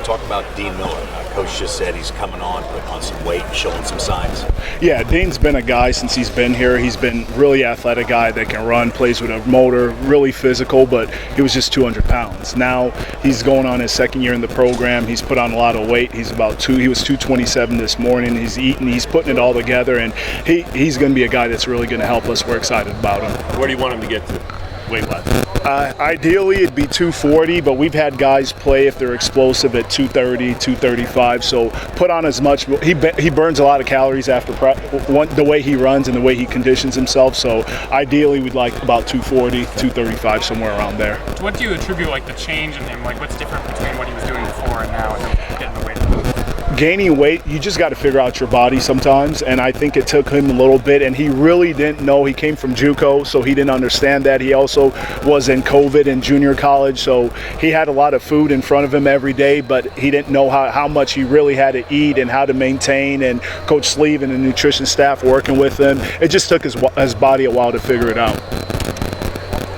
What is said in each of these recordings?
talk about Dean Miller. Coach just said he's coming on, putting on some weight, showing some signs. Yeah, Dean's been a guy since he's been here. He's been really athletic guy that can run, plays with a motor, really physical, but he was just 200 pounds. Now he's going on his second year in the program. He's put on a lot of weight. He was 227 this morning. He's eating, he's putting it all together, and he's going to be a guy that's really going to help us. We're excited about him. Where do you want him to get to weight-wise? Ideally, it'd be 240, but we've had guys play if they're explosive at 230, 235. So put on as much. He burns a lot of calories after the way he runs and the way he conditions himself. So ideally, we'd like about 240, 235, somewhere around there. What do you attribute the change in him? What's different between what he was doing before and now, and getting the weight? Gaining weight, you just got to figure out your body sometimes, and I think it took him a little bit, and he really didn't know. He came from JUCO, so he didn't understand that. He also was in COVID in junior college, so he had a lot of food in front of him every day, but he didn't know how much he really had to eat and how to maintain, and Coach Sleeve and the nutrition staff working with him. It just took his body a while to figure it out.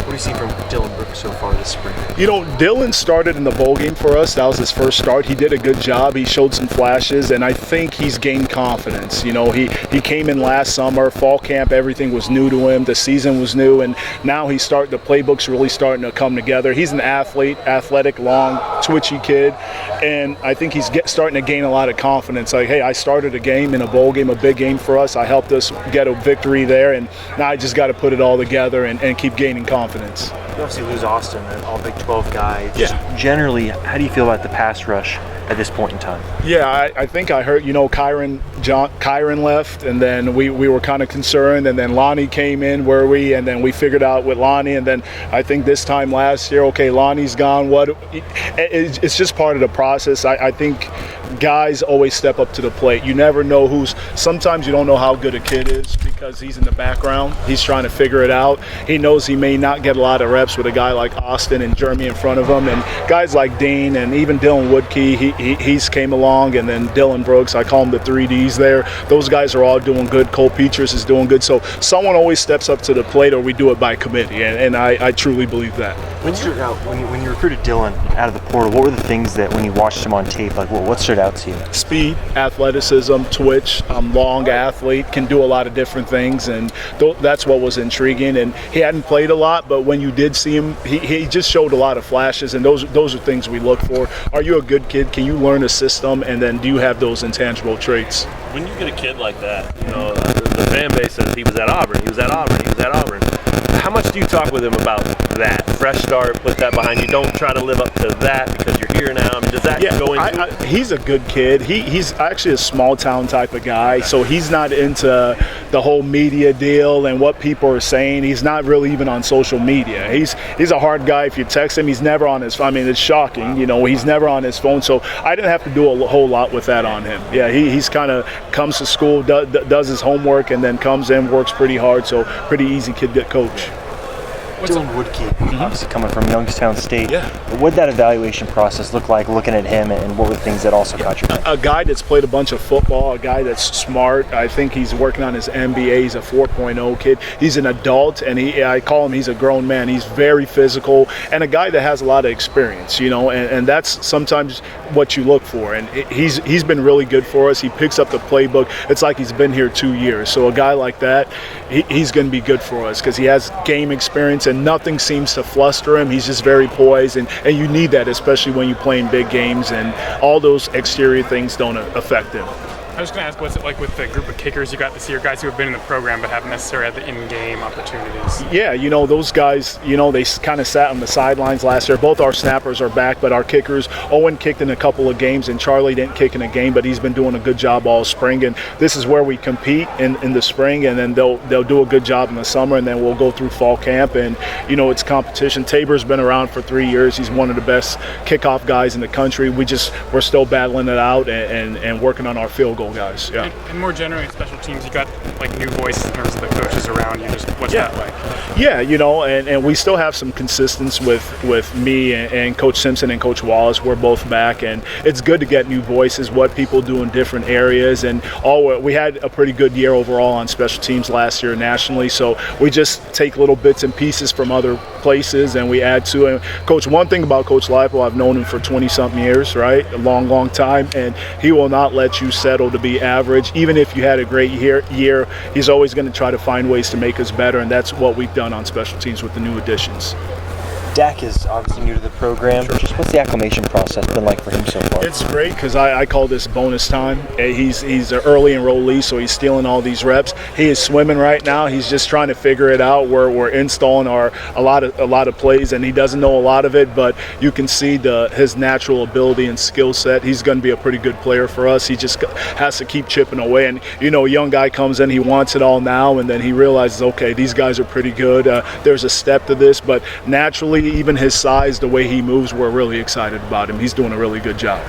What do you see from Dylan Brooks so far this spring? Dylan started in the bowl game for us. That was his first start. He did a good job. He showed some flashes, and I think he's gained confidence. He came in last summer, fall camp, everything was new to him. The season was new, and now the playbook's really starting to come together. He's an athlete, athletic, long, twitchy kid, and I think he's starting to gain a lot of confidence. Hey, I started a game in a bowl game, a big game for us. I helped us get a victory there, and now I just got to put it all together and keep gaining confidence. You obviously lose Austin, an all Big 12 guy. Yeah. Generally, how do you feel about the pass rush at this point in time? Yeah, I think I heard, Kyron left, and then we were kind of concerned, and then Lonnie came in, and then we figured out with Lonnie, and then I think this time last year, okay, Lonnie's gone. It's just part of the process. I think guys always step up to the plate. You never know sometimes you don't know how good a kid is because he's in the background. He's trying to figure it out. He knows he may not get a lot of reps with a guy like Austin and Jeremy in front of him, and guys like Dean and even Dylan Woodkey, he's came along, and then Dylan Brooks, I call him the 3Ds there. Those guys are all doing good. Cole Petras is doing good. So someone always steps up to the plate, or we do it by committee, and I truly believe that. When you recruited Dylan out of the portal, what were the things that when you watched him on tape, what stood out to you? Speed, athleticism, twitch, long athlete, can do a lot of different things, and that's what was intriguing. And he hadn't played a lot, but when you did see him, he just showed a lot of flashes, and those are things we look for. Are you a good kid? Can you learn a system, and then do you have those intangible traits? When you get a kid like that, the fan base says he was at Auburn, he was at Auburn, he was at Auburn. How much do you talk with him about that? Fresh start, put that behind you. Don't try to live up to that because you're here now. Does that go into it? He's a good kid. He's actually a small town type of guy, so he's not into the whole media deal and what people are saying. He's not really even on social media. He's a hard guy. If you text him, he's never on his phone. It's shocking. He's never on his phone, so I didn't have to do a whole lot with that on him. Yeah, he's kind of comes to school, does his homework, and then comes in, works pretty hard, so pretty easy kid to coach. Dylan Woodkey, obviously coming from Youngstown State. Yeah. What did that evaluation process look like, looking at him, and what were the things that also caught your eye? A guy that's played a bunch of football, a guy that's smart. I think he's working on his MBA. He's a 4.0 kid. He's an adult, and I call him, he's a grown man. He's very physical, and a guy that has a lot of experience, and that's sometimes what you look for. And he's been really good for us. He picks up the playbook. It's like he's been here 2 years. So a guy like that, he's going to be good for us because he has game experience, and nothing seems to fluster him. He's just very poised, and you need that, especially when you're playing big games, and all those exterior things don't affect him. I was going to ask, what's it like with the group of kickers you got this year, guys who have been in the program but haven't necessarily had the in-game opportunities? Yeah, those guys, they kind of sat on the sidelines last year. Both our snappers are back, but our kickers, Owen kicked in a couple of games, and Charlie didn't kick in a game, but he's been doing a good job all spring. And this is where we compete in the spring, and then they'll do a good job in the summer, and then we'll go through fall camp. And, it's competition. Tabor's been around for 3 years. He's one of the best kickoff guys in the country. We're still battling it out and working on our field goal guys. Yeah. And more generally in special teams, you got new voices in terms of the coaches around you. What's that like? Yeah, and we still have some consistency with me and Coach Simpson and Coach Wallace. We're both back, and it's good to get new voices, what people do in different areas, and we had a pretty good year overall on special teams last year nationally. So we just take little bits and pieces from other places and we add to it. Coach, one thing about Coach Leipold, I've known him for 20-something years, right? A long, long time, and he will not let you settle to be average. Even if you had a great year, he's always going to try to find ways to make us better, and that's what we've done on special teams with the new additions. Dak is obviously new to the program. Just what's the acclimation process been like for him so far? It's great because I call this bonus time. He's an early enrollee, so he's stealing all these reps. He is swimming right now. He's just trying to figure it out. We're installing a lot of plays, and he doesn't know a lot of it, but you can see his natural ability and skill set. He's going to be a pretty good player for us. He just has to keep chipping away. And a young guy comes in, he wants it all now, and then he realizes, okay, these guys are pretty good. There's a step to this, but naturally, even his size, the way he moves, we're really excited about him. He's doing a really good job.